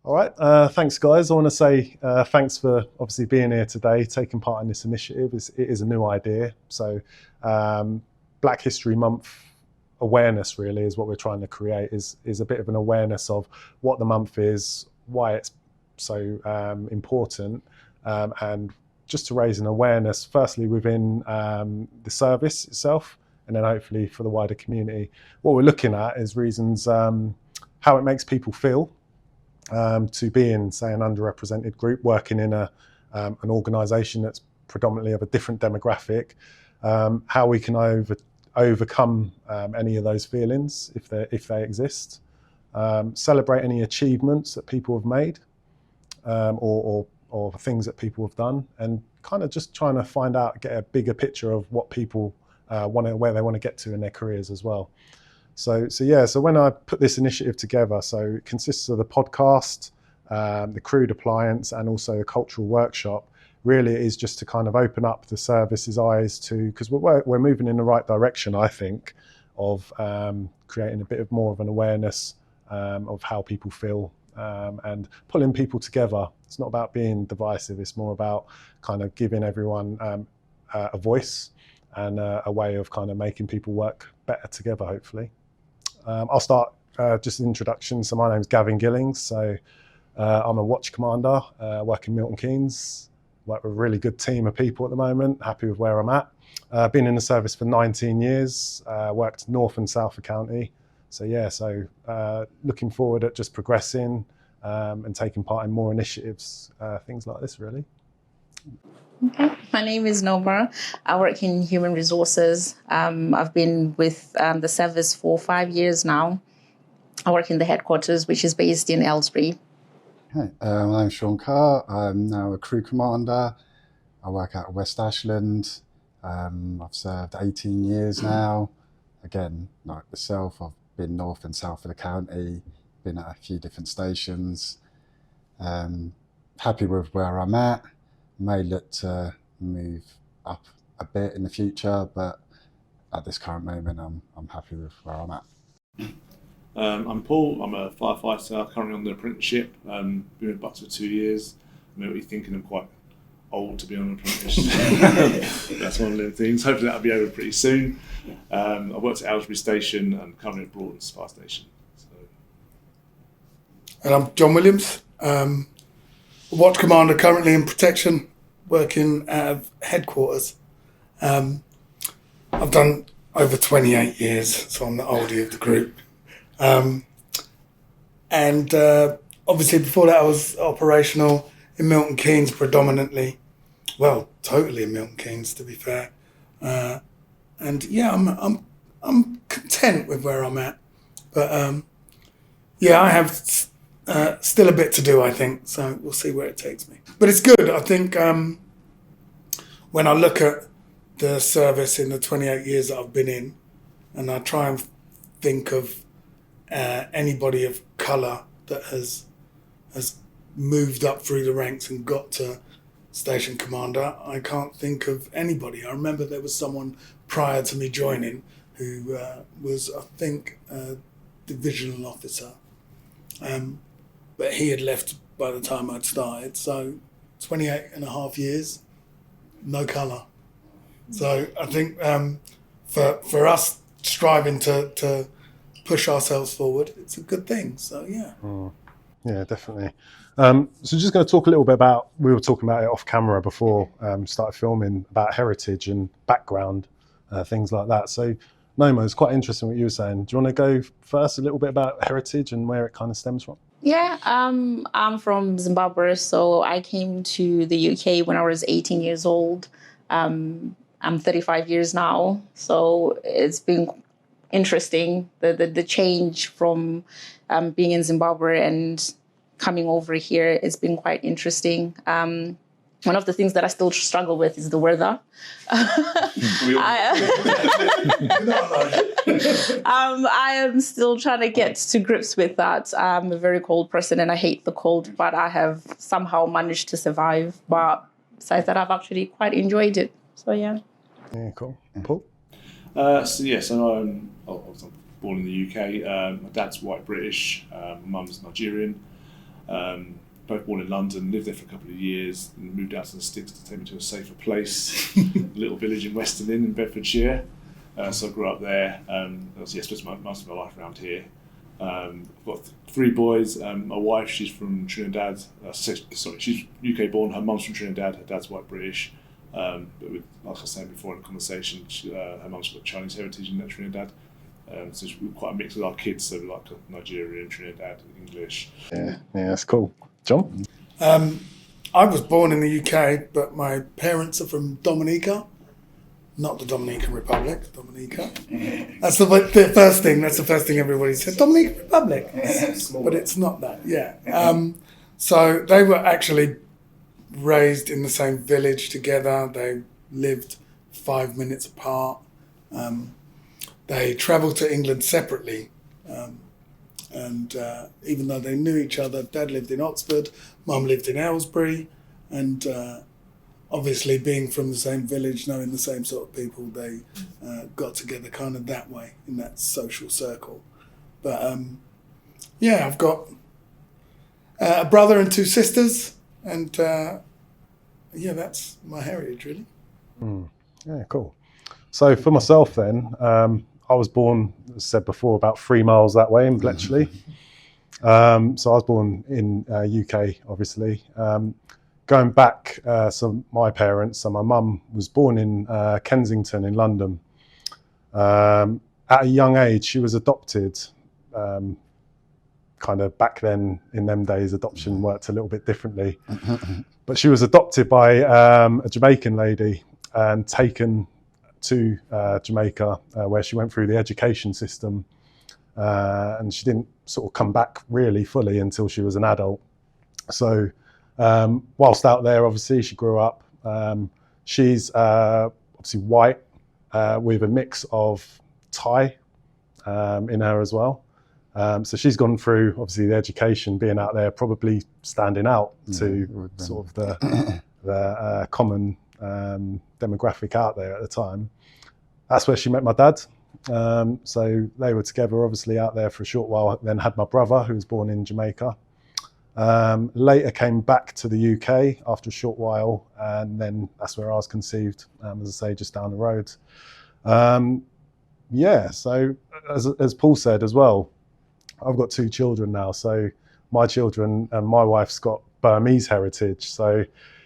All right, thanks guys. I want to say thanks for obviously being here today, taking part in this initiative. It is a new idea. So Black History Month awareness really is what we're trying to create, is a bit of an awareness of what the month is, why it's so important, and just to raise an awareness firstly within the service itself, and then hopefully for the wider community. What we're looking at is reasons how it makes people feel to be in, say, an underrepresented group, working in an organisation that's predominantly of a different demographic, how we can overcome any of those feelings if they exist, celebrate any achievements that people have made, or things that people have done, and kind of just trying to find out, get a bigger picture of what people where they want to get to in their careers as well. So when I put this initiative together, so it consists of the podcast, the crude appliance, and also a cultural workshop. Really, it is just to kind of open up the service's eyes to, because we're moving in the right direction, I think, of creating a bit of more of an awareness of how people feel, and pulling people together. It's not about being divisive. It's more about kind of giving everyone a voice and a way of kind of making people work better together, hopefully. I'll start just an introduction. So my name's Gavin Gillings. So I'm a watch commander, work in Milton Keynes. Work with a really good team of people at the moment. Happy with where I'm at. Been in the service for 19 years. Worked north and south of county. So looking forward at just progressing and taking part in more initiatives, things like this, really. Okay, my name is Noma. I work in human resources. I've been with the service for 5 years now. I work in the headquarters, which is based in Aylesbury. Hi, my name's Sean Carr. I'm now a crew commander. I work out of West Ashland. I've served 18 years now. Again, like myself, I've been north and south of the county, been at a few different stations. Happy with where I'm at. May look to move up a bit in the future, but at this current moment, I'm happy with where I'm at. I'm Paul. I'm a firefighter, currently on the apprenticeship. Been with Bucks for 2 years. I'm really thinking I'm quite old to be on an apprentice. That's one of the things. Hopefully that'll be over pretty soon. I worked at Aylesbury Station and currently at Proudest Fire Station. And I'm John Williams. Watch commander, currently in protection, working out of headquarters. I've done over 28 years, so I'm the oldie of the group. Obviously before that I was operational in Milton Keynes predominantly. Well, totally in Milton Keynes, to be fair. I'm content with where I'm at. But I have still a bit to do, I think, so we'll see where it takes me. But it's good. I think when I look at the service in the 28 years that I've been in, and I try and think of anybody of colour that has moved up through the ranks and got to station commander, I can't think of anybody. I remember there was someone prior to me joining who was, I think, a divisional officer. But he had left by the time I'd started. So 28 and a half years, no colour. So I think for us striving to push ourselves forward, it's a good thing. So, yeah. Yeah, definitely. So just going to talk a little bit about, we were talking about it off camera before started filming, about heritage and background, things like that. So Noma, it's quite interesting what you were saying. Do you want to go first a little bit about heritage and where it kind of stems from? Yeah, I'm from Zimbabwe, so I came to the UK when I was 18 years old. I'm 35 years now, so it's been interesting, the change from being in Zimbabwe and coming over here. It's been quite interesting. One of the things that I still struggle with is the weather. I am still trying to get to grips with that. I'm a very cold person and I hate the cold, but I have somehow managed to survive. But besides that, I've actually quite enjoyed it. So, yeah. Yeah, cool. Paul? I was born in the UK. My dad's white British, my mum's Nigerian. Both born in London, lived there for a couple of years, and moved out to the sticks to take me to a safer place, a little village in Weston Inn in Bedfordshire. So I grew up there. Obviously, I spent most of my life around here. I've got 3 boys. My wife, she's from Trinidad. She's UK born. Her mum's from Trinidad. Her dad's white British. But like I was saying before in the conversation, her mum's got Chinese heritage in Trinidad. So we're quite a mix with our kids. So we like Nigerian, Trinidad, English. Yeah, that's cool. John? I was born in the UK, but my parents are from Dominica. Not the Dominican Republic, Dominica. That's the first thing. That's the first thing everybody said. Dominican Republic, but it's not that. Yeah. So they were actually raised in the same village together. They lived 5 minutes apart. They travelled to England separately, and even though they knew each other, Dad lived in Oxford, Mum lived in Aylesbury, and obviously being from the same village, knowing the same sort of people, they got together kind of that way, in that social circle. But yeah, I've got a brother and 2 sisters, and yeah, that's my heritage, really. Yeah, cool. So for myself then, I was born, as said before, about 3 miles that way in Bletchley. So I was born in UK, obviously. Going back, so my parents, so my mum was born in Kensington in London. At a young age, she was adopted. Kind of back then, in them days, adoption worked a little bit differently. But she was adopted by a Jamaican lady and taken to Jamaica, where she went through the education system. And she didn't sort of come back really fully until she was an adult. So whilst out there, obviously, she grew up. She's obviously white with a mix of Thai in her as well. So she's gone through, obviously, the education, being out there, probably standing out to sort of the common demographic out there at the time. That's where she met my dad. So they were together, obviously, out there for a short while, then had my brother, who was born in Jamaica. Later came back to the UK after a short while, and then that's where I was conceived, as I say, just down the road. Yeah, so as Paul said as well, I've got 2 children now. So my children and my wife's got Burmese heritage. So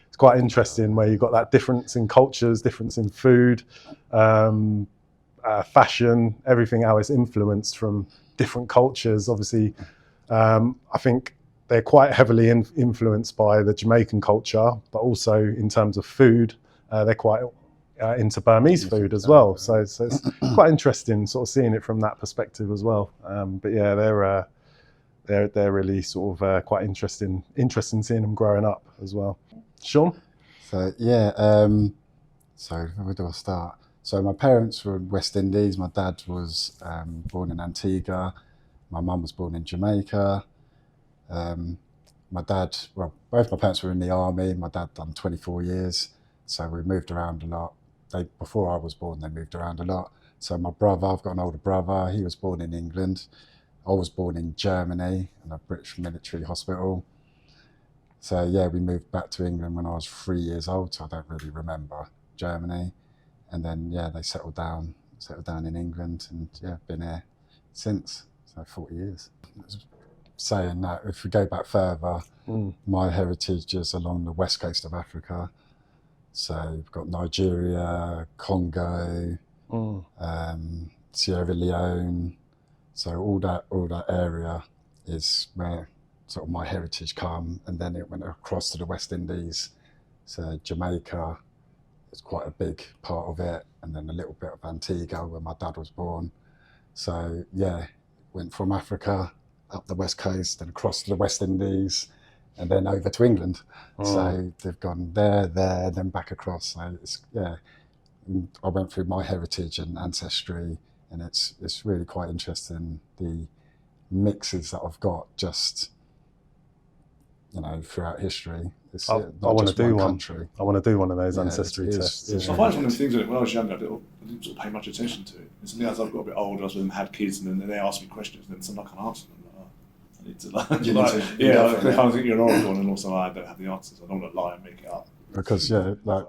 it's quite interesting where you've got that difference in cultures, difference in food, fashion, everything, how it's influenced from different cultures. Obviously, I think they're quite heavily influenced by the Jamaican culture, but also in terms of food, they're quite into Burmese food as well. So it's quite interesting sort of seeing it from that perspective as well. But yeah, they're really sort of quite interesting seeing them growing up as well. Sean? So yeah, so where do I start? So my parents were in West Indies. My dad was born in Antigua. My mum was born in Jamaica. My dad, well, both my parents were in the army. My dad done 24 years, so we moved around a lot. Before I was born, they moved around a lot. So my brother, I've got an older brother, he was born in England. I was born in Germany in a British military hospital. So yeah, we moved back to England when I was 3 years old, so I don't really remember Germany. And then yeah, they settled down in England, and yeah, been here since, so 40 years. Saying that, if we go back further, my heritage is along the west coast of Africa. So we've got Nigeria, Congo, Sierra Leone. So all that area is where sort of my heritage come, and then it went across to the West Indies. So Jamaica is quite a big part of it, and then a little bit of Antigua where my dad was born. So yeah, went from Africa up the west coast and across to the West Indies, and then over to England. So they've gone there, then back across. So it's, yeah, I went through my heritage and Ancestry, and it's really quite interesting, the mixes that I've got just, you know, throughout history. It's I want to do one. Country. I want to do one of those Ancestry tests. I find it's one of the things that when I was younger, I didn't sort of pay much attention to it. It's something as I've got a bit older, I was had kids, and then they ask me questions, and then sometimes I can't answer them. need to like, You need to- yeah, I definitely. kind of think you're an oracle, and also I don't have the answers. I don't want to lie and make it up. Because like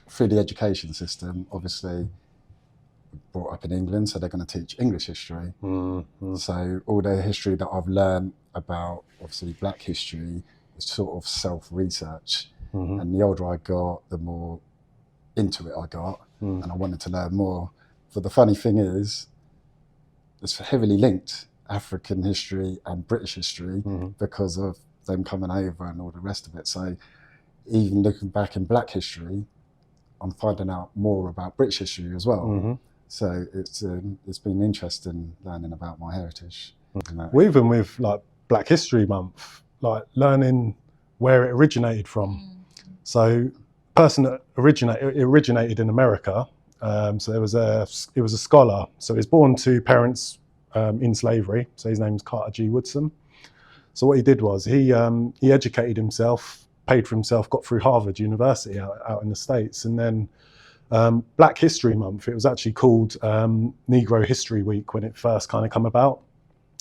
through the education system, obviously brought up in England, so they're going to teach English history. So all the history that I've learned about obviously Black history is sort of self-research, and the older I got, the more into it I got, and I wanted to learn more. But the funny thing is, it's heavily linked, African history and British history, because of them coming over and all the rest of it. So even looking back in Black history, I'm finding out more about British history as well. So it's been interesting learning about my heritage. Even with like Black History Month, like learning where it originated from. So, person that originated in America. So it was a scholar. So he was born to parents in slavery. So his name's Carter G. Woodson. So what he did was he educated himself, paid for himself, got through Harvard University out in the States, and then Black History Month. It was actually called Negro History Week when it first kind of come about.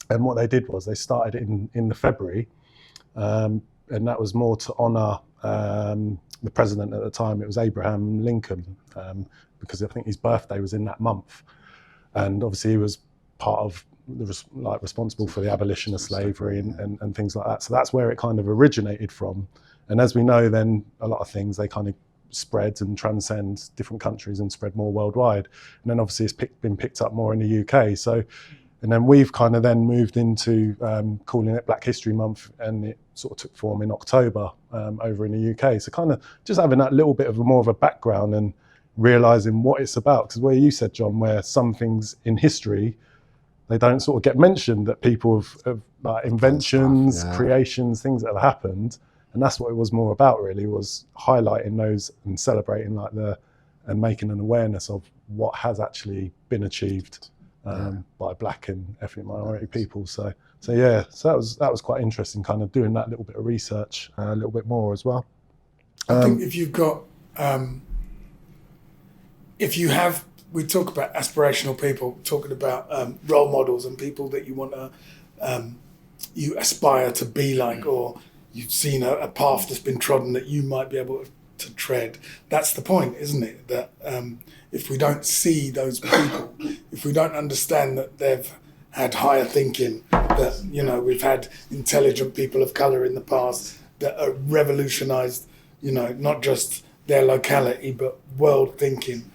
And what they did was they started it in the February, and that was more to honour the president at the time. It was Abraham Lincoln, because I think his birthday was in that month, and obviously he was part of responsible for the abolition of slavery and things like that. So that's where it kind of originated from. And as we know, then a lot of things they kind of spread and transcend different countries and spread more worldwide. And then obviously it's been picked up more in the UK. So, and then we've kind of then moved into calling it Black History Month, and it sort of took form in October over in the UK. So kind of just having that little bit of more of a background and realising what it's about. Because where you said, John, where some things in history, they don't sort of get mentioned, that people have like inventions, creations, things that have happened. And that's what it was more about, really, was highlighting those and celebrating and making an awareness of what has actually been achieved by Black and ethnic minority people. So that was quite interesting, kind of doing that little bit of research a little bit more as well. I think if you've got, we talk about aspirational people, talking about role models and people that you want to, you aspire to be like, or you've seen a path that's been trodden that you might be able to tread. That's the point, isn't it? That if we don't see those people, if we don't understand that they've had higher thinking, that, you know, we've had intelligent people of colour in the past that are revolutionised, you know, not just their locality, but world thinking,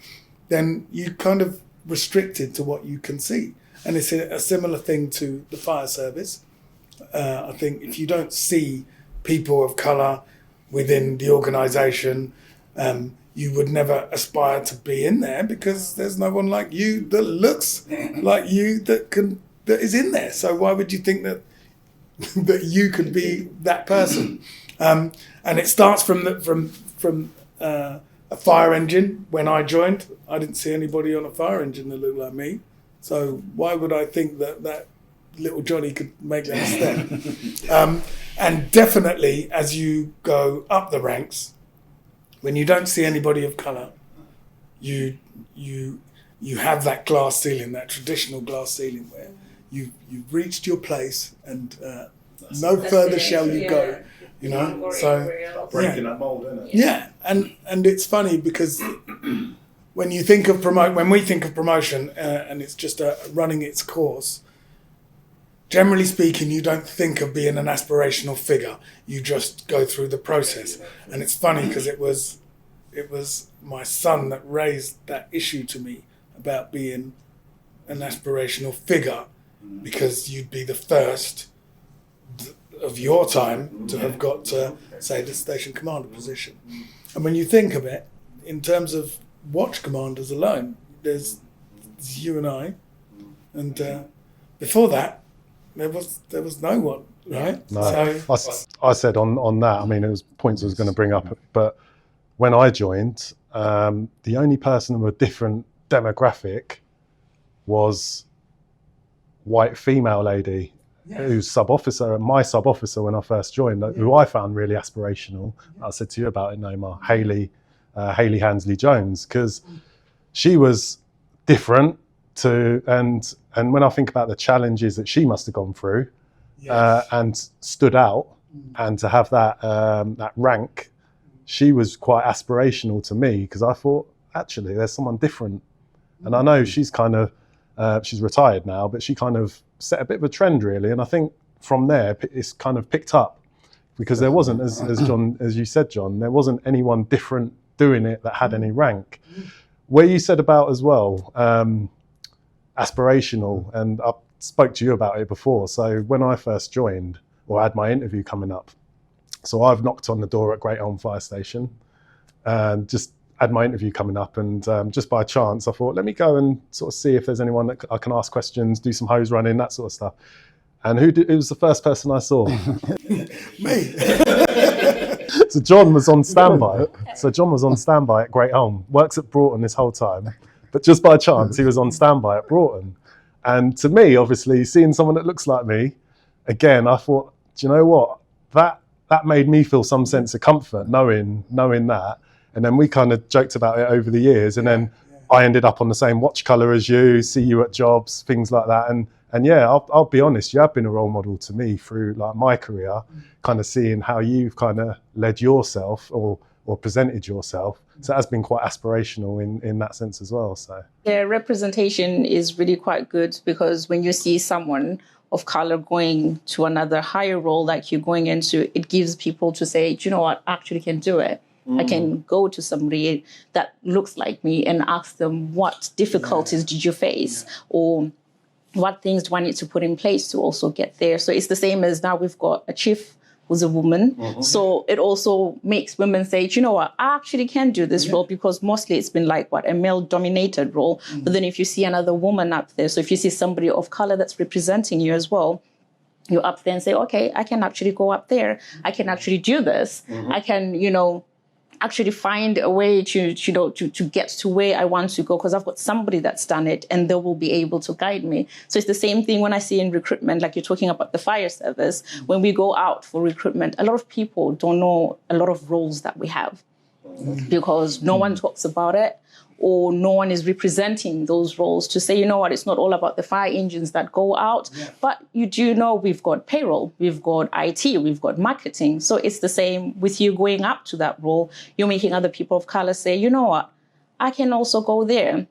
then you kind of restricted to what you can see. And it's a similar thing to the fire service. I think if you don't see people of colour within the organisation, you would never aspire to be in there, because there's no one like you that looks like you that is in there. So why would you think that you could be that person? And it starts from a fire engine. When I joined, I didn't see anybody on a fire engine that looked like me. So why would I think that little Johnny could make that step? And definitely, as you go up the ranks, when you don't see anybody of colour, you have that glass ceiling, that traditional glass ceiling, where you've reached your place, and no further shall you go. You know, so Breaking that mold, isn't it? Yeah, and it's funny because when you think of when we think of promotion, and it's just running its course, generally speaking, you don't think of being an aspirational figure. You just go through the process. And it's funny because it was my son that raised that issue to me about being an aspirational figure, because you'd be the first of your time to have got to, say, the station commander position. And when you think of it, in terms of watch commanders alone, there's you and I, and before that, there was no one, right? No. So I said on that, I mean, it was points I was going to bring up, but when I joined, the only person of a different demographic was white female lady, who's sub-officer, and my sub-officer when I first joined, who I found really aspirational. I said to you about it, Noma, Hayley Hansley-Jones, because she was different to, and when I think about the challenges that she must have gone through, and stood out, and to have that that rank, she was quite aspirational to me, because I thought, actually, there's someone different. And I know she's kind of, she's retired now, but she kind of set a bit of a trend, really. And I think from there, it's kind of picked up, because there wasn't, as you said, John, there wasn't anyone different doing it that had any rank. Where you said about as well, aspirational, and I spoke to you about it before. So when I first joined, or had my interview coming up, so I've knocked on the door at Great Elm Fire Station, and just had my interview coming up, and just by chance I thought, let me go and sort of see if there's anyone that I can ask questions, do some hose running, that sort of stuff. And who was the first person I saw? Me. So John was on standby. So John was on standby at Great Elm, works at Broughton this whole time, but just by chance he was on standby at Broughton. And to me, obviously, seeing someone that looks like me, again, I thought, do you know what? That made me feel some sense of comfort, knowing that. And then we kind of joked about it over the years, and then I ended up on the same watch colour as you, see you at jobs, things like that. And yeah, I'll be honest, you have been a role model to me through like my career, kind of seeing how you've kind of led yourself or presented yourself. So it has been quite aspirational in that sense as well. So yeah, representation is really quite good, because when you see someone of color going to another higher role like you're going into, it gives people to say, do you know what, I actually can do it. I can go to somebody that looks like me and ask them, what difficulties did you face? Or what things do I need to put in place to also get there? So it's the same as now we've got a chief who's a woman. So it also makes women say, do you know what, I actually can do this role, because mostly it's been like a male-dominated role. But then if you see another woman up there, so if you see somebody of color that's representing you as well, you're up there and say, okay, I can actually go up there. I can actually do this. I can, actually find a way to get to where I want to go, because I've got somebody that's done it and they will be able to guide me. So it's the same thing when I see in recruitment, like you're talking about the fire service. When we go out for recruitment, a lot of people don't know a lot of roles that we have, because no one talks about it, or no one is representing those roles to say, you know what, it's not all about the fire engines that go out, but you do know we've got payroll, we've got IT, we've got marketing. So it's the same with you going up to that role. You're making other people of color say, you know what, I can also go there.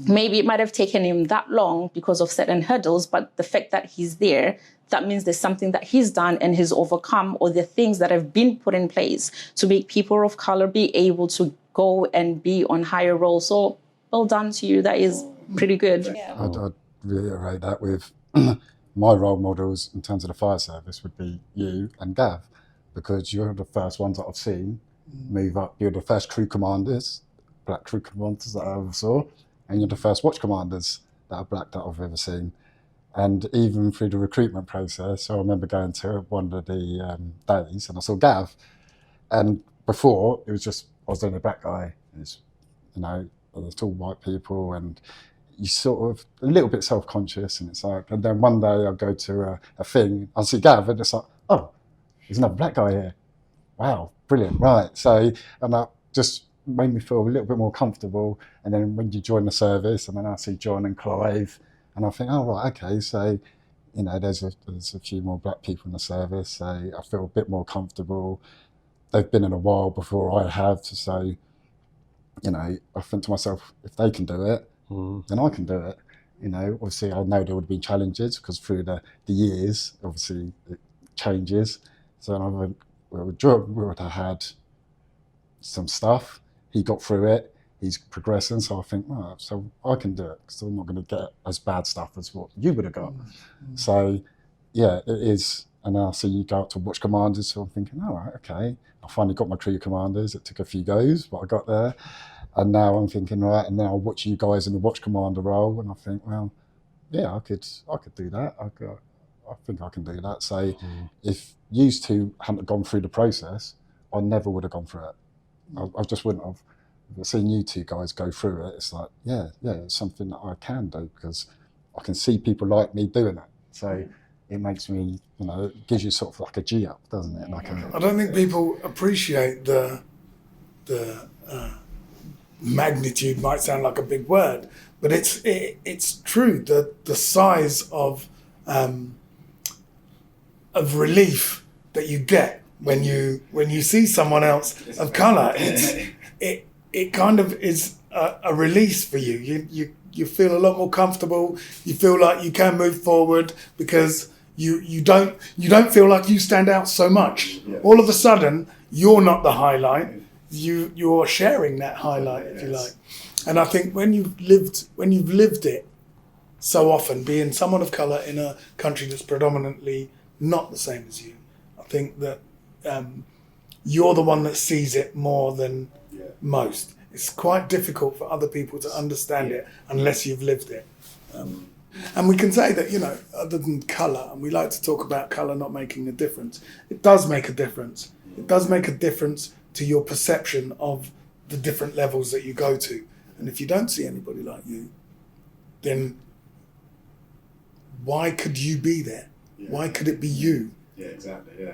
Maybe it might have taken him that long because of certain hurdles, but the fact that he's there, that means there's something that he's done and he's overcome, or the things that have been put in place to make people of color be able to go and be on higher roles. So well done to you. That is pretty good. I'd reiterate that with my role models in terms of the fire service would be you and Gav, because you're the first ones that I've seen move up. You're the first crew commanders, black crew commanders that I ever saw, and you're the first watch commanders that are black that I've ever seen. And even through the recruitment process, so I remember going to one of the days and I saw Gav, and before it was just, I was the only black guy. It's, there's all white people, and you sort of a little bit self-conscious, and it's like, and then one day I'll go to a thing, I'll see Gav, and it's like, oh, there's another black guy here. Wow, brilliant, right. So, and that just made me feel a little bit more comfortable. And then when you join the service, and then I see John and Clive, and I think, oh, right, okay, so, there's a few more black people in the service, so I feel a bit more comfortable. They've been in a while before I have, so, I think to myself, if they can do it, then I can do it. Obviously I know there would be challenges, because through the years, obviously it changes. So I would have had some stuff, he got through it, he's progressing, so I think, so I can do it, because I'm not going to get as bad stuff as what you would have got. So yeah, it is. And now I see you go up to watch commanders, so I'm thinking, all right, okay, I finally got my crew commanders. It took a few goes, but I got there. And now I'm thinking, right, and then I'll watch you guys in the watch commander role, and I think, well, yeah, I could do that. I think I can do that. So if you two hadn't gone through the process, I never would have gone through it. I just wouldn't have. But seeing you two guys go through it, it's like, yeah, it's something that I can do, because I can see people like me doing it. So it makes me, it gives you sort of like a G up, doesn't it? I don't think people appreciate the magnitude. Might sound like a big word, but it's true. The size of of relief that you get when you see someone else of colour. It kind of is a release for you. You feel a lot more comfortable. You feel like you can move forward because you don't feel like you stand out so much. Yeah. All of a sudden, you're not the highlight. You're sharing that highlight, if you like. And I think when you've lived it so often, being someone of colour in a country that's predominantly not the same as you, I think that you're the one that sees it more than most. It's quite difficult for other people to understand it unless you've lived it. And we can say that, other than colour, and we like to talk about colour not making a difference, it does make a difference. It does make a difference to your perception of the different levels that you go to. And if you don't see anybody like you, then why could you be there? Yeah. Why could it be you? Yeah, exactly, yeah.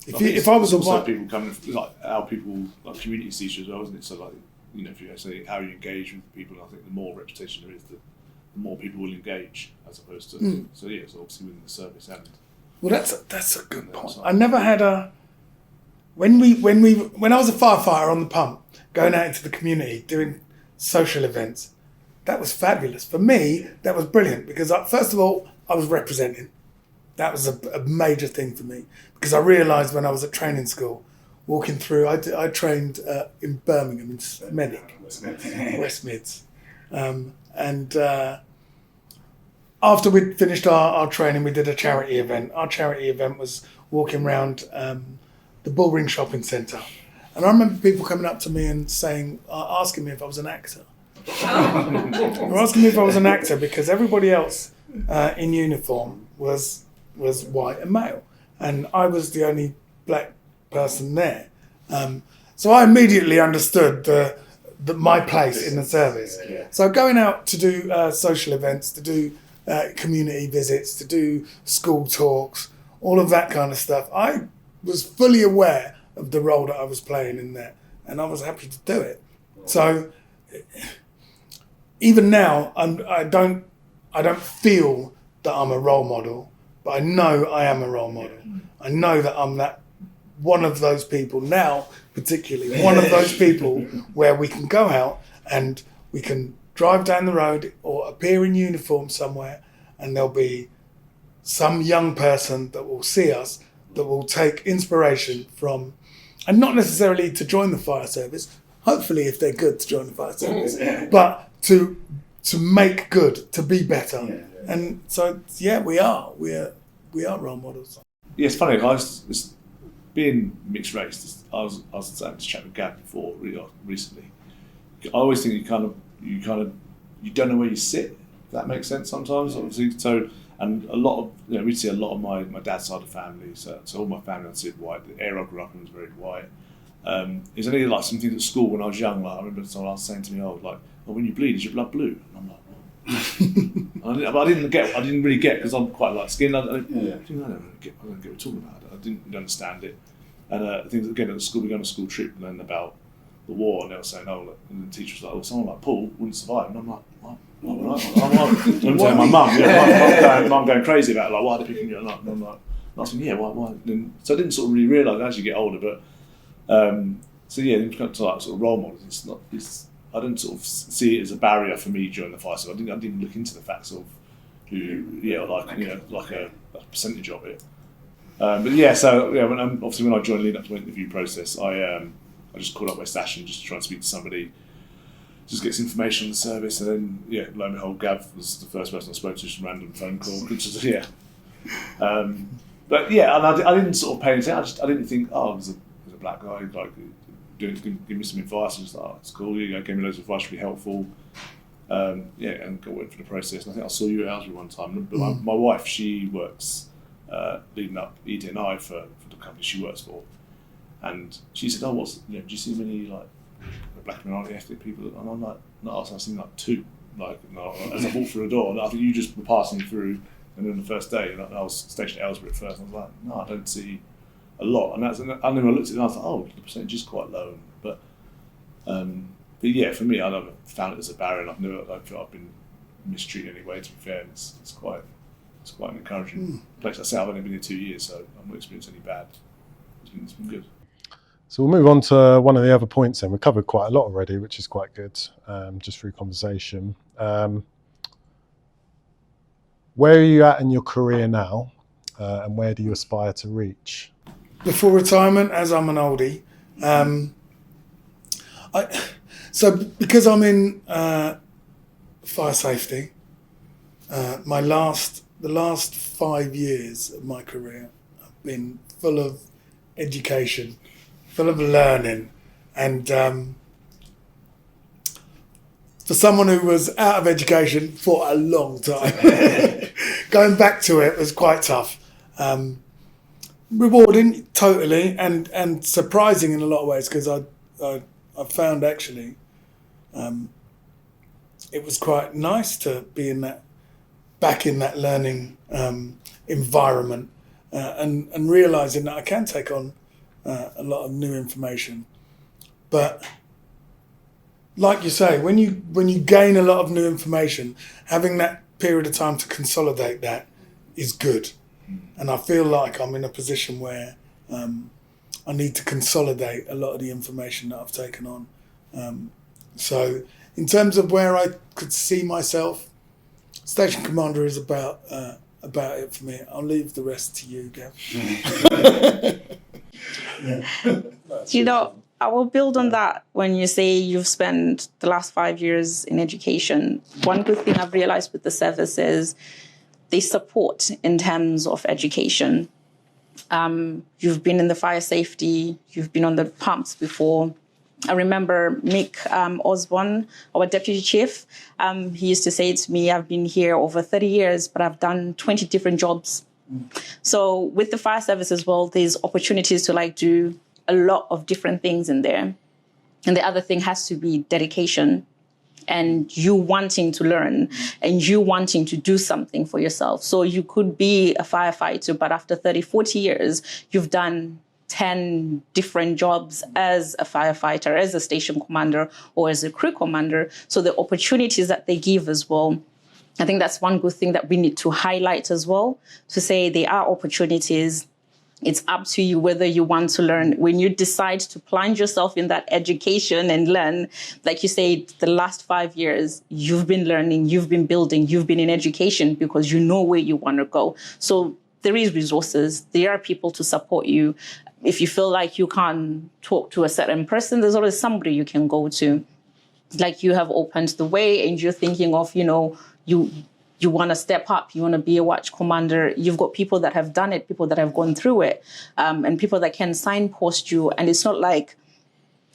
If I was also people coming, like how people, like community see you as well, isn't it? So like, if you say how you engage with people, I think the more reputation there is, the more people will engage, as opposed to, so obviously within the service end. Well, that's a good point. I never had when I was a firefighter on the pump, going out into the community, doing social events, that was fabulous. For me, that was brilliant because first of all, I was representing. That was a major thing for me because I realised when I was at training school, walking through, I trained in Birmingham, in Medic, West Mids. And after we'd finished our training, we did a charity event. Our charity event was walking around the Bullring Shopping Centre. And I remember people coming up to me and asking me if I was an actor. They were asking me if I was an actor because everybody else in uniform was white and male. And I was the only black person there. So I immediately understood my place in the service. Yeah. So going out to do social events, to do community visits, to do school talks, all of that kind of stuff, I was fully aware of the role that I was playing in that, and I was happy to do it. So even now, I don't feel that I'm a role model, but I know I am a role model. I know that I'm that one of those people now, particularly one of those people where we can go out and we can drive down the road or appear in uniform somewhere, and there'll be some young person that will see us, that will take inspiration from, and not necessarily to join the fire service, hopefully if they're good to join the fire service, but to make good, to be better. Yeah. And so, we are role models. Yeah, it's funny, being mixed race, I was having to chat with Gab before, recently. I always think you don't know where you sit, if that makes sense sometimes, obviously. So, and a lot of, we'd see a lot of my dad's side of the family, so all my family I'd see white. The area I grew up in was very white. Is there any like some things at school when I was young, like I remember someone else saying to me, when you bleed, is your blood blue? And I'm like, what? I didn't really get, because I'm quite light skinned. I don't get what we're talking about. I didn't understand it. And I think again at school, we go on a school trip and then about the war, and they were saying, and the teacher was like, someone like Paul wouldn't survive. And I'm like, what? I'm telling my mum, mum going crazy about it, like, why are they picking you up? And I'm like, I was thinking, why? And so I didn't sort of really realise as you get older, but then come to like sort of role models, I didn't sort of see it as a barrier for me during the fight. So I didn't look into the facts of like a percentage of it. When I joined leading up to the interview process, I just called up West Ashland just to try and speak to somebody, just get some information on the service, and then lo and behold, Gav was the first person I spoke to, just a random phone call, which was and I didn't sort of pay attention. I didn't think, there's a black guy like give me some advice. I just thought, it's cool. You gave me loads of advice, really helpful. And got went for the process. And I think I saw you at Aylesbury one time. But my wife, she works leading up ED&I for the company she works for, and she said, do you see many like black minority ethnic people? And I'm like, no, I've seen like two. As I walked through the door, and I think you just were passing through, and then the first day, and I was stationed at Aylesbury at first, and I was like, no, I don't see a lot. And then I looked at it and I was like, the percentage is quite low. But for me, I never found it as a barrier, and I don't feel I've been mistreated anyway, to be fair. It's quite it's quite an encouraging place. I say I've only been here 2 years, so I've not experienced any bad. It's been good. So we'll move on to one of the other points then. We've covered quite a lot already, which is quite good, just through conversation. Where are you at in your career now, and where do you aspire to reach? Before retirement, as I'm an oldie, so because I'm in fire safety, the last 5 years of my career have been full of education, full of learning, and for someone who was out of education for a long time, going back to it was quite tough. Rewarding, totally, and surprising in a lot of ways, because I found actually it was quite nice to be back in that learning environment, and realising that I can take on a lot of new information. But like you say, when you gain a lot of new information, having that period of time to consolidate that is good. And I feel like I'm in a position where I need to consolidate a lot of the information that I've taken on. So in terms of where I could see myself, Station Commander is about it for me. I'll leave the rest to you, Gav. You know, I will build on that when you say you've spent the last 5 years in education. One good thing I've realized with the service is they support in terms of education. You've been in the fire safety, you've been on the pumps before. I remember Mick Osborne, our deputy chief, he used to say to me, I've been here over 30 years, but I've done 20 different jobs. So with the fire service as well, there's opportunities to do a lot of different things in there. And the other thing has to be dedication and you wanting to learn and you wanting to do something for yourself. So you could be a firefighter, but after 30, 40 years, you've done 10 different jobs as a firefighter, as a station commander, or as a crew commander. So the opportunities that they give as well, I think that's one good thing that we need to highlight as well, to say there are opportunities. It's up to you whether you want to learn. When you decide to plunge yourself in that education and learn, like you said, the last 5 years, you've been learning, you've been building, you've been in education because you know where you want to go. So there is resources. There are people to support you. If you feel like you can't talk to a certain person, there's always somebody you can go to. Like you have opened the way and you're thinking of, you want to step up, you want to be a watch commander. You've got people that have done it, people that have gone through it, and people that can signpost you. And it's not like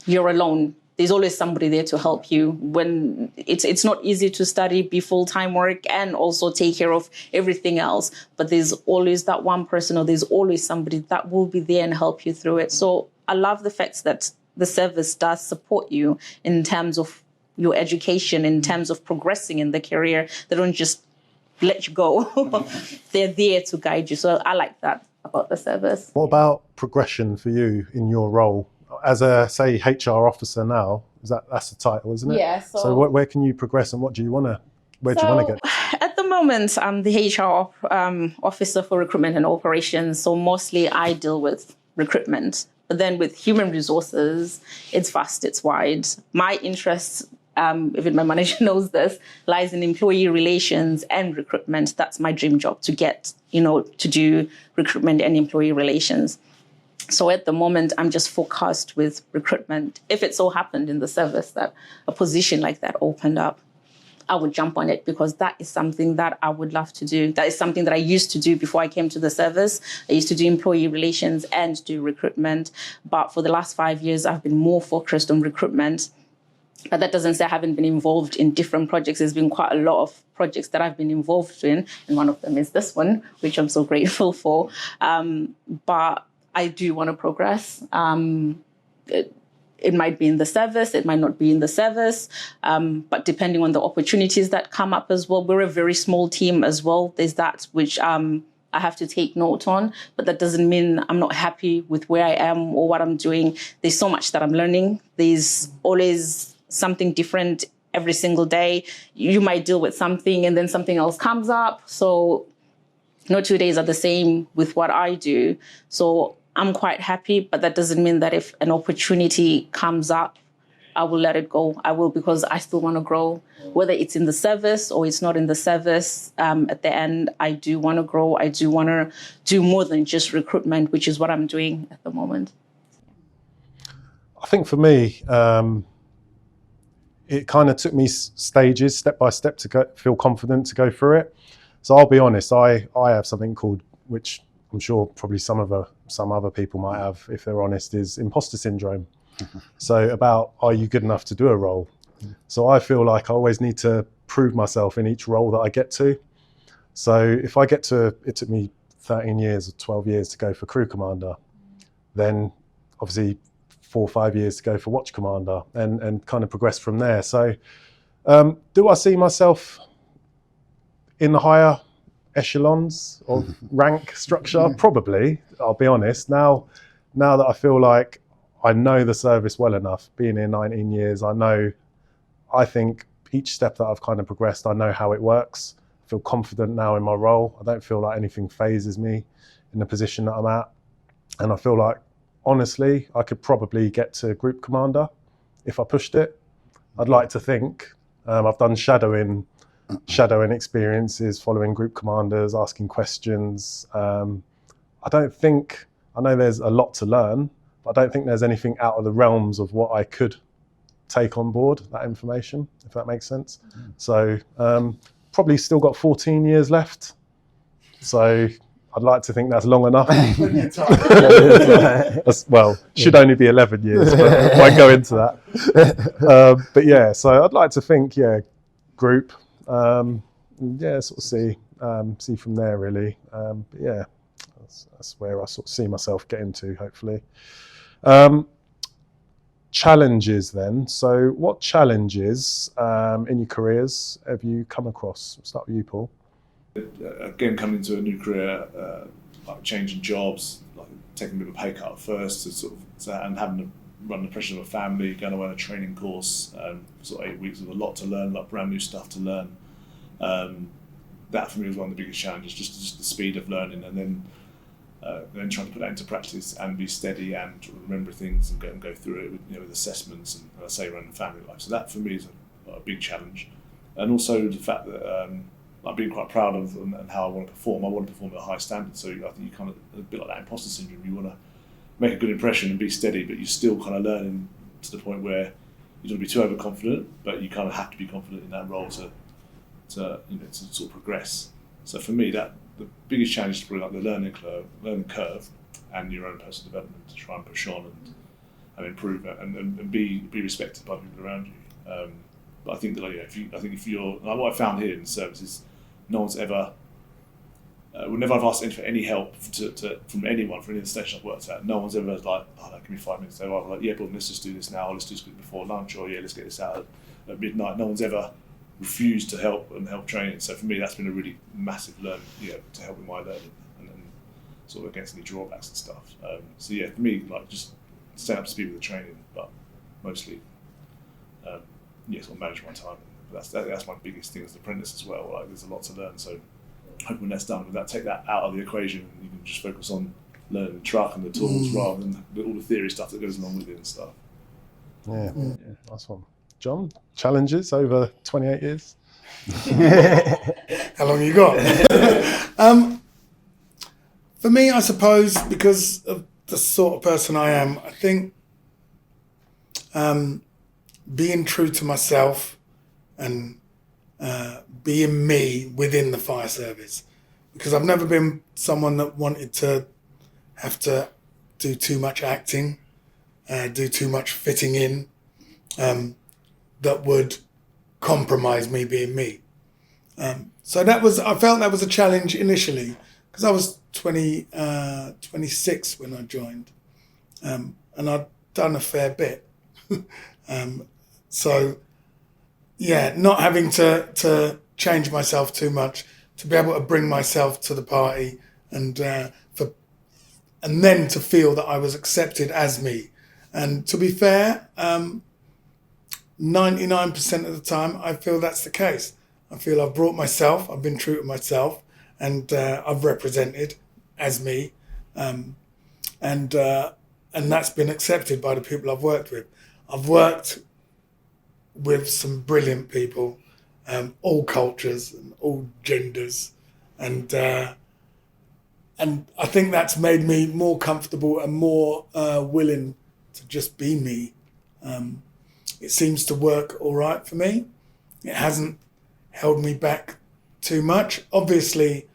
you're alone. There's always somebody there to help you. When it's not easy to study, be full-time work, and also take care of everything else. But there's always that one person, or there's always somebody that will be there and help you through it. So I love the fact that the service does support you in terms of your education, in terms of progressing in the career. They don't just let you go. They're there to guide you. So I like that about the service. What about progression for you in your role as a, say, HR officer now? That's the title, isn't it? Yeah. So where can you progress, and where do you want to get? At the moment, I'm the HR officer for recruitment and operations. So mostly I deal with recruitment. But then with human resources, it's vast, it's wide. My interests, even my manager knows this, lies in employee relations and recruitment. That's my dream job, to get, to do recruitment and employee relations. So at the moment, I'm just focused with recruitment. If it so happened in the service that a position like that opened up, I would jump on it, because that is something that I would love to do. That is something that I used to do before I came to the service. I used to do employee relations and do recruitment. But for the last 5 years, I've been more focused on recruitment. But that doesn't say I haven't been involved in different projects. There's been quite a lot of projects that I've been involved in, and one of them is this one, which I'm so grateful for. But I do want to progress. It might be in the service, it might not be in the service, but depending on the opportunities that come up as well. We're a very small team as well. There's that which I have to take note on, but that doesn't mean I'm not happy with where I am or what I'm doing. There's so much that I'm learning. There's always something different every single day. You might deal with something and then something else comes up. So No 2 days are the same with what I do. So I'm quite happy, but that doesn't mean that if an opportunity comes up, I will let it go. I will, because I still want to grow, whether it's in the service or it's not in the service. At the end, I do want to grow. I do want to do more than just recruitment, which is what I'm doing at the moment. I think for me, it kind of took me stages, step by step, to feel confident to go through it. So I'll be honest, I have something called, which I'm sure probably some other people might have, if they're honest, is imposter syndrome. So about, are you good enough to do a role? So I feel like I always need to prove myself in each role that I get to. So if I get to, it took me 13 years or 12 years to go for crew commander, then obviously 4 or 5 years to go for watch commander, and kind of progress from there. So do I see myself in the higher echelons of rank structure? Probably, I'll be honest. Now that I feel like I know the service well enough, being here 19 years, I think each step that I've kind of progressed, I know how it works. I feel confident now in my role. I don't feel like anything phases me in the position that I'm at. And I feel like, honestly, I could probably get to group commander if I pushed it. I'd like to think. I've done shadowing experiences, following group commanders, asking questions. I know there's a lot to learn, but I don't think there's anything out of the realms of what I could take on board, that information, if that makes sense. So probably still got 14 years left. So I'd like to think that's long enough. Well, should only be 11 years, but I won't go into that. But yeah, so I'd like to think, group, sort of see from there really. But yeah, that's where I sort of see myself getting to, hopefully. Challenges then. So what challenges in your careers have you come across? We'll start with you, Paul. Again, coming into a new career, like changing jobs, like taking a bit of a pay cut at first, and having to run the pressure of a family, going away on a training course, sort of 8 weeks with a lot to learn, like brand new stuff to learn. That for me was one of the biggest challenges, just the speed of learning, and then trying to put that into practice and be steady and remember things and go through it with assessments and, I say, around the family life. So that for me is a big challenge, and also the fact that I've been quite proud of and how I want to perform. I want to perform at a high standard. So I think you kind of, a bit like that imposter syndrome, you want to make a good impression and be steady, but you're still kind of learning to the point where you don't want to be too overconfident, but you kind of have to be confident in that role to sort of progress. So for me, the biggest challenge is probably like the learning curve and your own personal development to try and push on and improve and be respected by the people around you. But I think that if you're like what I found here in the service is no one's ever whenever I've asked for any help from anyone for any of the stations I've worked at, no one's ever like, give me 5 minutes. They're either like, yeah, but let's just do this now, or let's do this before lunch, or yeah, let's get this out at midnight. No one's ever refused to help training. So for me, that's been a really massive learning, to help with my learning and sort of against any drawbacks and stuff. So yeah, for me, like just staying up to speed with the training, but mostly sort of manage my time. That's my biggest thing as an apprentice as well. Like there's a lot to learn, so hoping when that's done, with that, take that out of the equation, you can just focus on learning the truck and the tools rather than all the theory stuff that goes along with it and stuff. Yeah, nice one. John, challenges over 28 years? How long you got? For me, I suppose, because of the sort of person I am, I think being true to myself and being me within the fire service, because I've never been someone that wanted to have to do too much acting, do too much fitting in, that would compromise me being me. So I felt that was a challenge initially, because I was 26 when I joined, and I'd done a fair bit. So yeah, not having to change myself too much, to be able to bring myself to the party and then to feel that I was accepted as me. And to be fair, 99% of the time, I feel that's the case. I feel I've brought myself, I've been true to myself, and I've represented as me, and that's been accepted by the people I've worked with. I've worked with some brilliant people, all cultures and all genders, and I think that's made me more comfortable and more willing to just be me. It seems to work all right for me. It hasn't held me back too much. Obviously,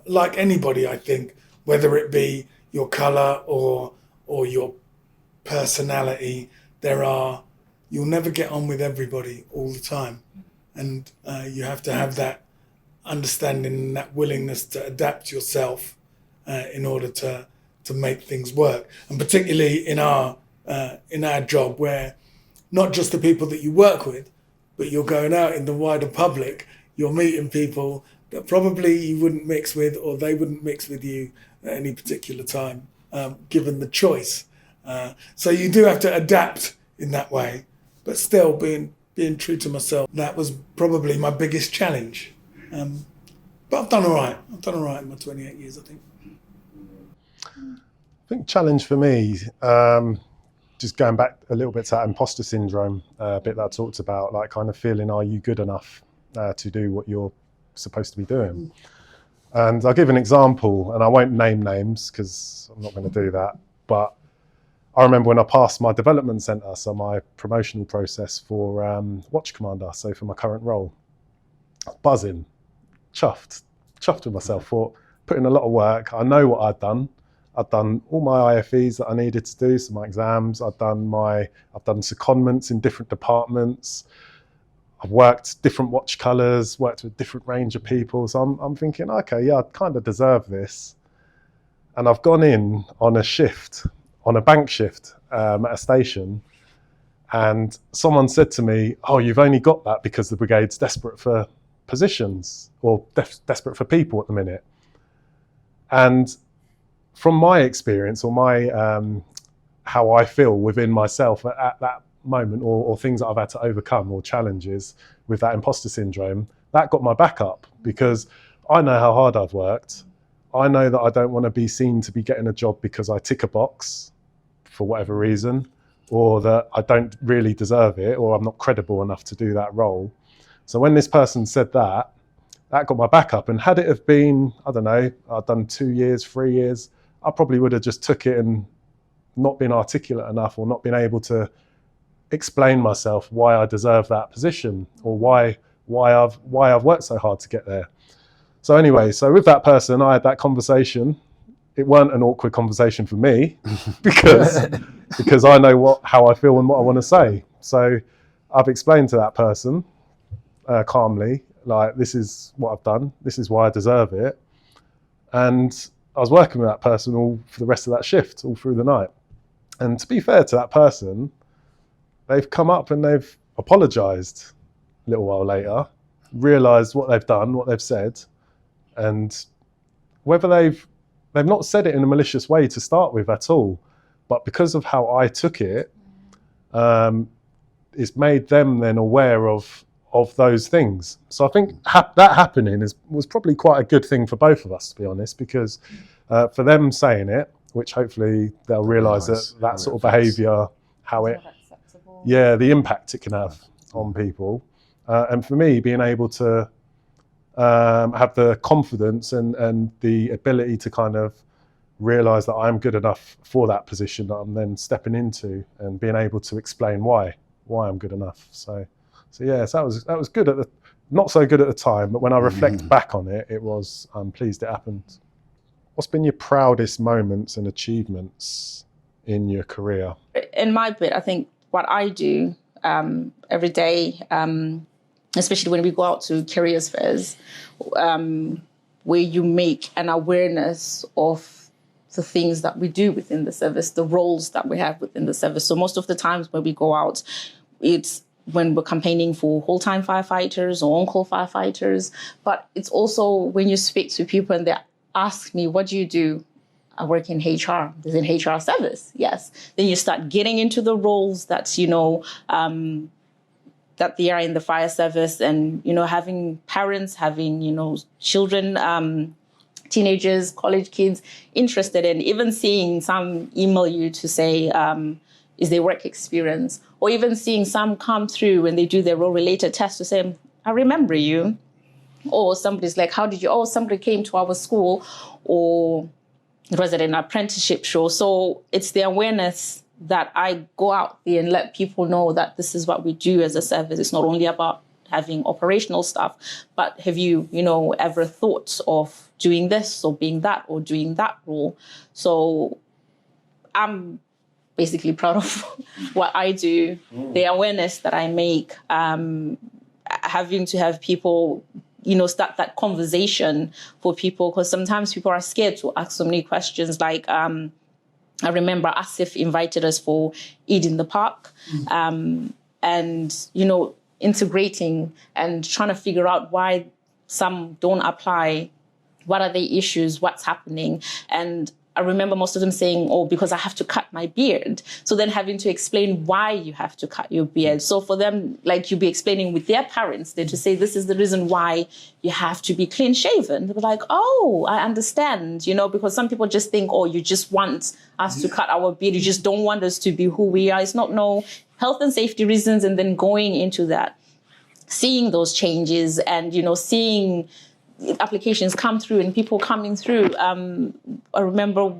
like anybody, I think, whether it be your colour or your personality, you'll never get on with everybody all the time. And you have to have that understanding and that willingness to adapt yourself in order to make things work. And particularly in our job, where not just the people that you work with, but you're going out in the wider public, you're meeting people that probably you wouldn't mix with, or they wouldn't mix with you at any particular time, given the choice. So you do have to adapt in that way, but still being true to myself. That was probably my biggest challenge. But I've done all right. I've done all right in my 28 years, I think. I think challenge for me, just going back a little bit to that imposter syndrome bit that I talked about, like kind of feeling, are you good enough to do what you're supposed to be doing? And I'll give an example, and I won't name names because I'm not going to do that. But I remember when I passed my development centre, so my promotional process for watch commander, so for my current role, buzzing, chuffed with myself, thought, put in a lot of work. I know what I'd done. I'd done all my IFEs that I needed to do, so my exams. I've done secondments in different departments. I've worked different watch colours, worked with a different range of people. So I'm thinking, okay, yeah, I kind of deserve this. And I've gone in on a shift, on a bank shift at a station, and someone said to me, oh, you've only got that because the brigade's desperate for positions, or desperate for people at the minute. And from my experience, or my how I feel within myself at that moment, or things that I've had to overcome, or challenges with that imposter syndrome, that got my back up, because I know how hard I've worked. I know that I don't want to be seen to be getting a job because I tick a box for whatever reason, or that I don't really deserve it, or I'm not credible enough to do that role. So when this person said that got my back up. And had it have been, I don't know, I'd done 2 years, 3 years, I probably would have just took it and not been articulate enough, or not been able to explain myself why I deserve that position, or why I've worked so hard to get there. So anyway, so with that person, I had that conversation. It weren't an awkward conversation for me because I know how I feel and what I want to say. So I've explained to that person calmly, like, this is what I've done, this is why I deserve it. And I was working with that person all for the rest of that shift, all through the night. And to be fair to that person, they've come up and they've apologised a little while later, realised what they've done, what they've said, and whether they've not said it in a malicious way to start with at all, but because of how I took it, it's made them then aware of those things. So I think that happening was probably quite a good thing for both of us, to be honest, because for them saying it, which hopefully they'll realise that sort of behaviour, the impact it can have on people. And for me, being able to have the confidence and the ability to kind of realise that I'm good enough for that position that I'm then stepping into, and being able to explain why I'm good enough. So yes, that was good not so good at the time, but when I reflect back on it, I'm pleased it happened. What's been your proudest moments and achievements in your career? In my bit, I think what I do every day, especially when we go out to careers fairs, where you make an awareness of the things that we do within the service, the roles that we have within the service. So most of the times when we go out, it's when we're campaigning for whole-time firefighters or on-call firefighters, but it's also when you speak to people and they ask me, what do you do? I work in HR. There's an HR service, yes. Then you start getting into the roles that, that they are in the fire service, and, having parents, having, children teenagers, college kids interested in, even seeing some email you to say, is their work experience, or even seeing some come through when they do their role-related test to say, I remember you. Or somebody's like, how did you, oh, somebody came to our school, or it was at an apprenticeship show. So it's the awareness that I go out there and let people know that this is what we do as a service. It's not only about having operational stuff, but have you, ever thought of doing this or being that or doing that role? So I'm basically proud of what I do, the awareness that I make, having to have people, start that conversation for people, because sometimes people are scared to ask so many questions. Like, I remember Asif invited us for Eid in the Park, and, integrating and trying to figure out why some don't apply. What are the issues? What's happening? And I remember most of them saying, oh, because I have to cut my beard. So then having to explain why you have to cut your beard. So for them, like, you'd be explaining with their parents, they'd just say, this is the reason why you have to be clean shaven. They were like, oh, I understand, because some people just think, oh, you just want us to cut our beard. You just don't want us to be who we are. It's not, no, health and safety reasons. And then going into that, seeing those changes and, seeing applications come through and people coming through. I remember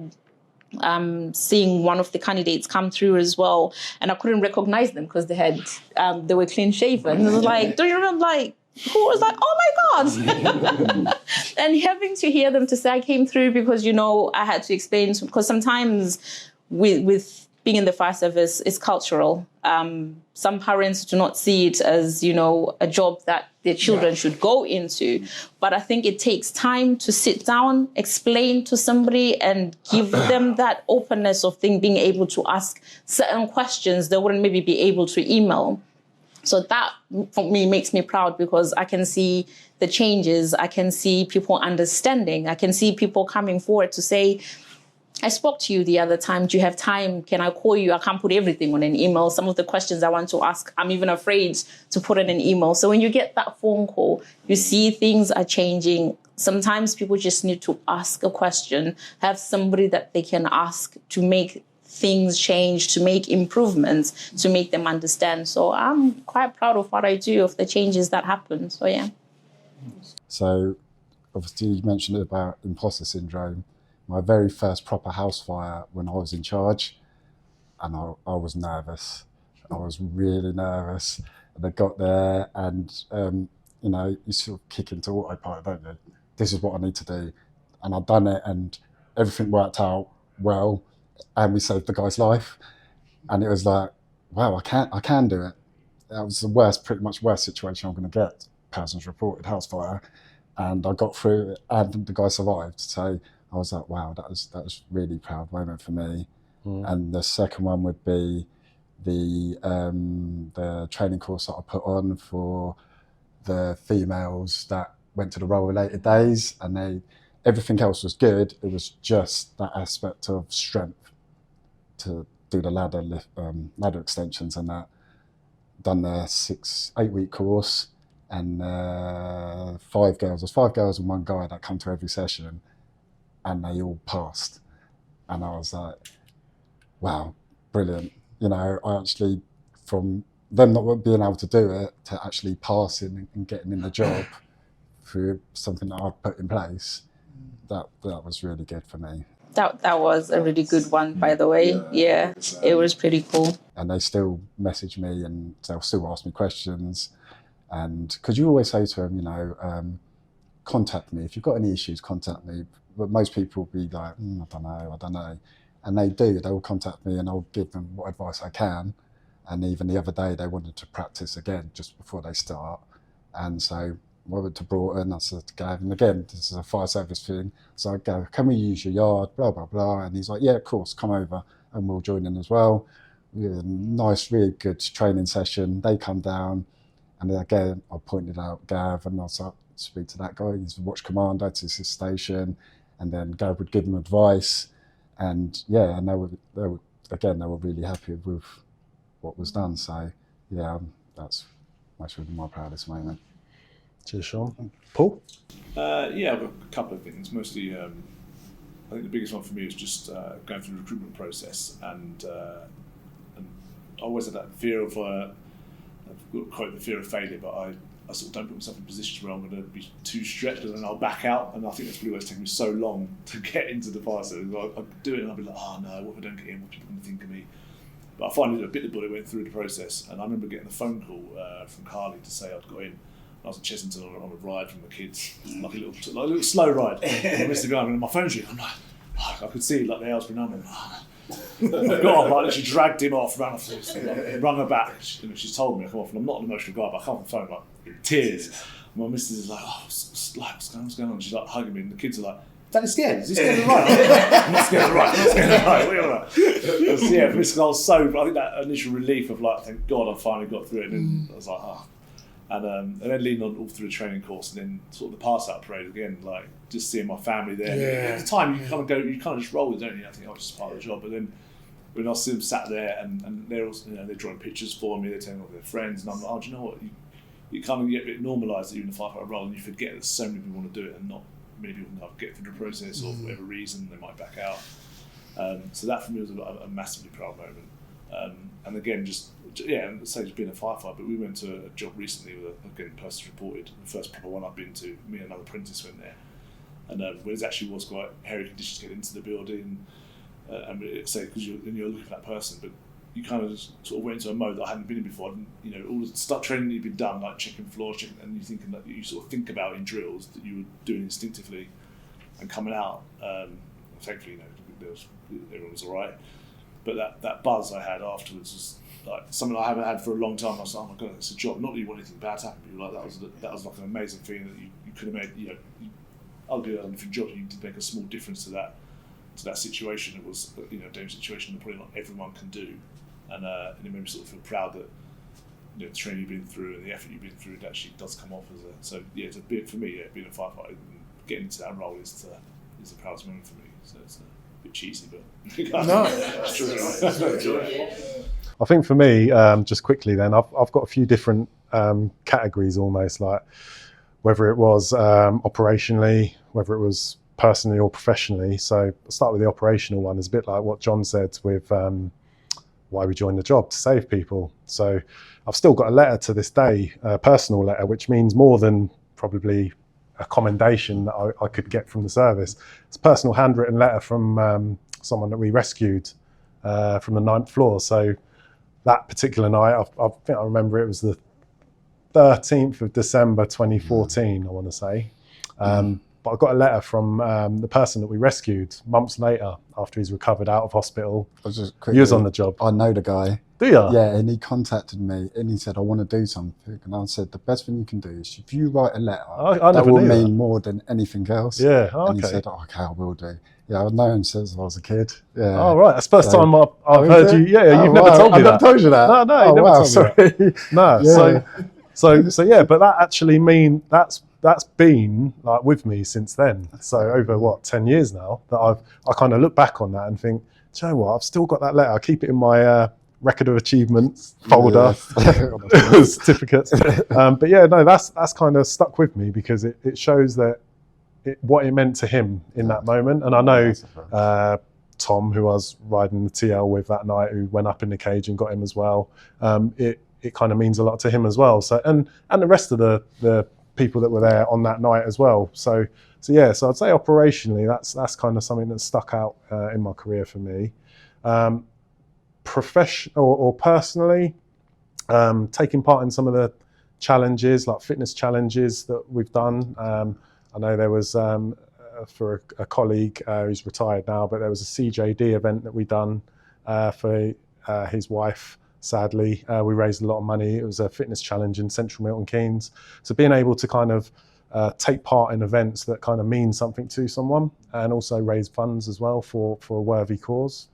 seeing one of the candidates come through as well, and I couldn't recognize them because they were clean shaven. I was like, do you remember, like, who was like, oh my God. And having to hear them to say I came through because, I had to explain, because sometimes with being in the fire service, it's cultural. Some parents do not see it as, a job that their children should go into. But I think it takes time to sit down, explain to somebody, and give them that openness of being able to ask certain questions they wouldn't maybe be able to email. So that, for me, makes me proud, because I can see the changes. I can see people understanding. I can see people coming forward to say, I spoke to you the other time. Do you have time? Can I call you? I can't put everything on an email. Some of the questions I want to ask, I'm even afraid to put in an email. So when you get that phone call, you see things are changing. Sometimes people just need to ask a question, have somebody that they can ask to make things change, to make improvements, to make them understand. So I'm quite proud of what I do, of the changes that happen. So, yeah. So obviously you mentioned about imposter syndrome. My very first proper house fire when I was in charge, and I was nervous. I was really nervous. And I got there and, you sort of kick into autopilot, don't you? This is what I need to do. And I'd done it and everything worked out well, and we saved the guy's life. And it was like, wow, I can do it. That was the pretty much worst situation I'm going to get. Persons reported house fire, and I got through it, and the guy survived. So I was like, wow, that was really proud moment for me. And the second one would be the training course that I put on for the females that went to the role-related days, and everything else was good. It was just that aspect of strength to do the ladder extensions and that. Done the 8-week course, and 5 girls. There's 5 girls and 1 guy that come to every session, and they all passed. And I was like, wow, brilliant. I actually, from them not being able to do it to actually passing and getting in the job through something that I've put in place, that was really good for me. That was a really good one, by the way. Yeah, it was pretty cool. And they still message me and they'll still ask me questions. And because you always say to them, contact me. If you've got any issues, contact me. But most people will be like, I don't know. And they do. They will contact me and I'll give them what advice I can. And even the other day, they wanted to practice again just before they start. And so I went to Broughton. I said to Gav, and again, this is a fire service thing. So I go, can we use your yard? Blah, blah, blah. And he's like, yeah, of course, come over and we'll join in as well. We had a nice, really good training session. They come down. And then again, I pointed out Gav, and I was like, speak to that guy. He's the watch commander to his station. And then Gav would give them advice. And yeah, and they were really happy with what was done. So yeah, that's really my proudest moment. Cheers, Sean. Paul? Yeah, I've got a couple of things. Mostly, I think the biggest one for me is just going through the recruitment process, and I always had that fear of, I've got to quote the fear of failure, but I sort of don't put myself in positions where I'm going to be too stretched, and then I'll back out. And I think that's probably why it's taken me so long to get into the fire service. I'll do it and I'll be like, oh no, what if I don't get in? What are people going to think of me? But I finally bit the bullet, went through the process, and I remember getting a phone call from Carly to say I'd got in. I was in Chessington on a ride from the kids, like a little slow ride. I missed the guy, and my phone's ringing. I'm like, I could see like the air's been on. I got off, I literally dragged him off, ran her back. She's told me I come off, and I'm not an emotional guy, but I come off the phone like in tears. And my missus is like, what's going on? She's like hugging me, and the kids are like, Daddy's scared. Is he scared of the ride? I'm not scared of the ride. I'm not scared of the ride. What are you on about? Yeah, I was so. I think that initial relief of like, thank God I finally got through it, and I was like, And then leading on all through the training course, and then sort of the pass out parade again, like just seeing my family there. Yeah. At the time, you kind of just roll with it, don't you? I think I was just part of the job. But then when I see them sat there and they're also, they're drawing pictures for me, they're telling all their friends, and I'm like, oh, do you know what? You kind of get a bit normalised that you're in a firefighter role, and you forget that so many people want to do it, and not many people can get through the process, or for whatever reason they might back out. So that for me was a massively proud moment. And again, just being a firefighter, but we went to a job recently with again, person reported, the first proper one I've been to. Me and another apprentice went there, and where it actually was quite hairy conditions to get into the building, and say because you're looking for that person, but you kind of just sort of went into a mode that I hadn't been in before. All the stuff training that you'd been done, like checking floors, and you're thinking that you sort of think about in drills that you were doing instinctively, and coming out. Thankfully, everyone was all right. But that buzz I had afterwards was like something I haven't had for a long time. I was like, oh my God, it's a job. Not that you want anything bad to happen, but that was like an amazing feeling that you could have made. I'll do that on different jobs. You did make a small difference to that situation. It was a dangerous situation that probably not everyone can do, and it made me sort of feel proud that the training you've been through and the effort you've been through, it actually does come off as a. So yeah, it's a bit for me. Yeah, being a firefighter and getting into that role is the proudest moment for me. So it's a bit cheesy, but no, it's true. I think for me, just quickly then, I've got a few different categories almost, like whether it was operationally, whether it was personally or professionally. So I'll start with the operational one. It's a bit like what John said with why we joined the job, to save people. So I've still got a letter to this day, a personal letter, which means more than probably a commendation that I could get from the service. It's a personal handwritten letter from someone that we rescued from the 9th floor. So that particular night, I think I remember it was the 13th of December 2014, I want to say. But I got a letter from the person that we rescued months later after he's recovered out of hospital. He was on the job. I know the guy. Do you? Yeah, and he contacted me and he said, I want to do something. And I said, the best thing you can do is if you write a letter, that will mean more than anything else. Yeah, And he said, okay, I will do. Yeah, I've known him since I was a kid. Yeah. Oh, right. That's the first time I've heard you. Yeah, you've never told me that. I've never told you that. No, you never told me that. No, so yeah, but that actually that's been like with me since then. So over 10 years now that I kind of look back on that and think, do you know what? I've still got that letter. I keep it in my record of achievements folder, certificates. But yeah, no, that's kind of stuck with me because it shows that what it meant to him in that moment. And I know Tom, who I was riding the TL with that night, who went up in the cage and got him as well. It kind of means a lot to him as well. So and the rest of the people that were there on that night as well. So yeah, so I'd say operationally, that's kind of something that's stuck out in my career for me. Professional or personally, taking part in some of the challenges, like fitness challenges that we've done. I know there was for a colleague who's retired now, but there was a CJD event that we done for his wife. Sadly, we raised a lot of money. It was a fitness challenge in Central Milton Keynes. So being able to kind of take part in events that kind of mean something to someone and also raise funds as well for a worthy cause.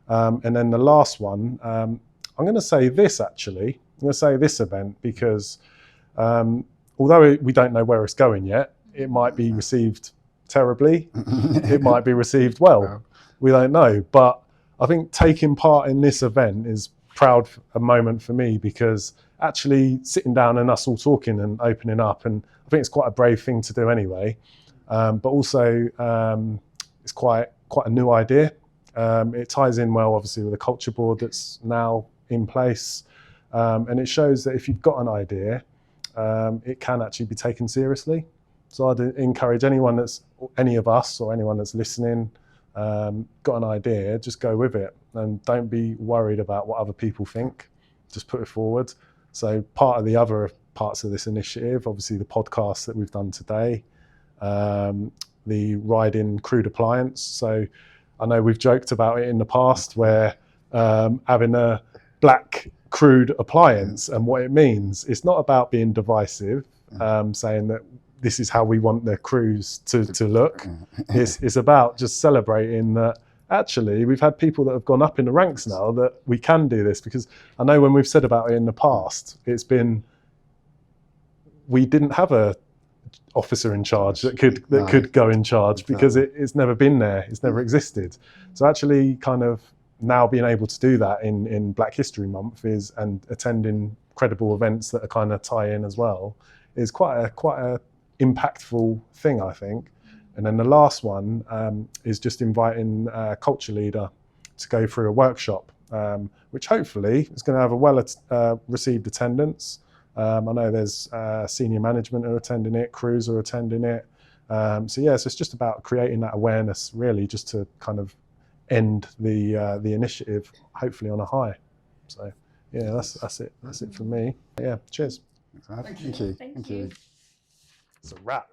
And then the last one, I'm going to say this actually. I'm going to say this event because although we don't know where it's going yet, it might be received terribly. It might be received well. We don't know. But I think taking part in this event is proud a moment for me, because actually sitting down and us all talking and opening up, and I think it's quite a brave thing to do anyway, but also it's quite a new idea. It ties in well, obviously, with the culture board that's now in place, and it shows that if you've got an idea, it can actually be taken seriously. So I'd encourage any of us or anyone that's listening, got an idea, just go with it and don't be worried about what other people think. Just put it forward. So part of the other parts of this initiative, obviously the podcast that we've done today, the riding crewed appliance. So I know we've joked about it in the past, where having a black crewed appliance and what it means, it's not about being divisive, saying that this is how we want the crews to look. It's about just celebrating that actually we've had people that have gone up in the ranks now, that we can do this. Because I know when we've said about it in the past, it's been, we didn't have a officer in charge that could go in charge, because it's never been there, it's never existed. So actually kind of now being able to do that in Black History Month and attending credible events that are kind of tie in as well, is quite a impactful thing, I think. And then the last one is just inviting a culture leader to go through a workshop, which hopefully is going to have a well received attendance. I know there's senior management are attending it, crews are attending it. So it's just about creating that awareness, really, just to kind of end the initiative, hopefully on a high. So yeah, that's it. That's it for me. Yeah, cheers. Thank you. Thank you. It's a wrap.